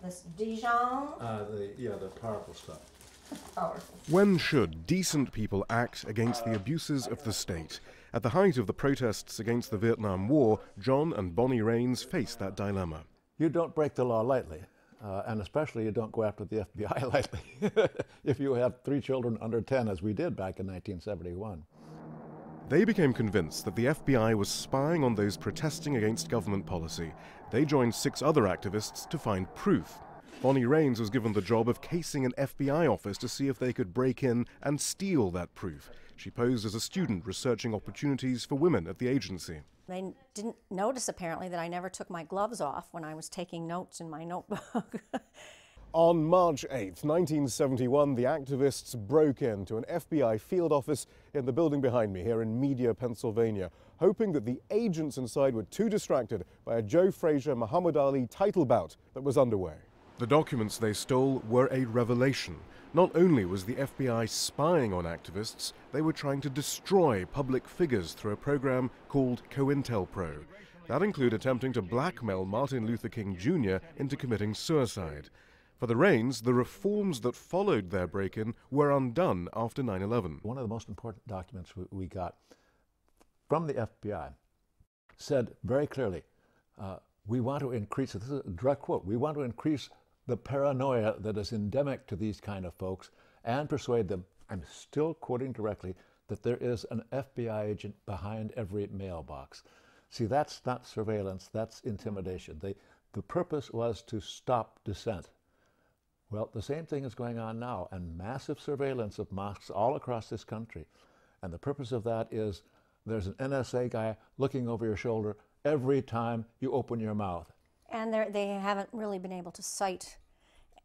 This Dijon? The powerful stuff. Powerful. When should decent people act against the abuses of the state? At the height of the protests against the Vietnam War, John and Bonnie Raines faced that dilemma. You don't break the law lightly, and especially you don't go after the FBI lightly. If you have 3 children under 10, as we did back in 1971. They became convinced that the FBI was spying on those protesting against government policy. They joined 6 other activists to find proof. Bonnie Raines was given the job of casing an FBI office to see if they could break in and steal that proof. She posed as a student researching opportunities for women at the agency. They didn't notice, apparently, that I never took my gloves off when I was taking notes in my notebook. On March 8, 1971, the activists broke into an FBI field office in the building behind me here in Media, Pennsylvania, hoping that the agents inside were too distracted by a Joe Frazier-Muhammad Ali title bout that was underway. The documents they stole were a revelation. Not only was the FBI spying on activists, they were trying to destroy public figures through a program called COINTELPRO. That included attempting to blackmail Martin Luther King Jr. into committing suicide. For the Raines, the reforms that followed their break-in were undone after 9/11. One of the most important documents we got from the FBI said very clearly, we want to increase, this is a direct quote, we want to increase the paranoia that is endemic to these kind of folks and persuade them, I'm still quoting directly, that there is an FBI agent behind every mailbox. See, that's not surveillance, that's intimidation. The purpose was to stop dissent. Well, the same thing is going on now, and massive surveillance of mosques all across this country. And the purpose of that is there's an NSA guy looking over your shoulder every time you open your mouth. And they haven't really been able to cite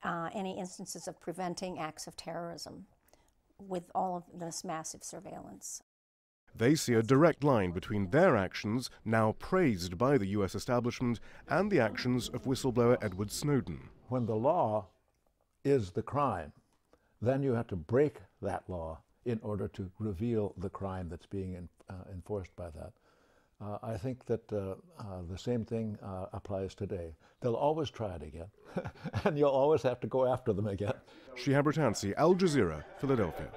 any instances of preventing acts of terrorism with all of this massive surveillance. They see a direct line between their actions, now praised by the U.S. establishment, and the actions of whistleblower Edward Snowden. When the law is the crime, then you have to break that law in order to reveal the crime that's being enforced by that. I think that the same thing applies today. They'll always try it again, and you'll always have to go after them again. Shihab, Rattansi, Al Jazeera, Philadelphia.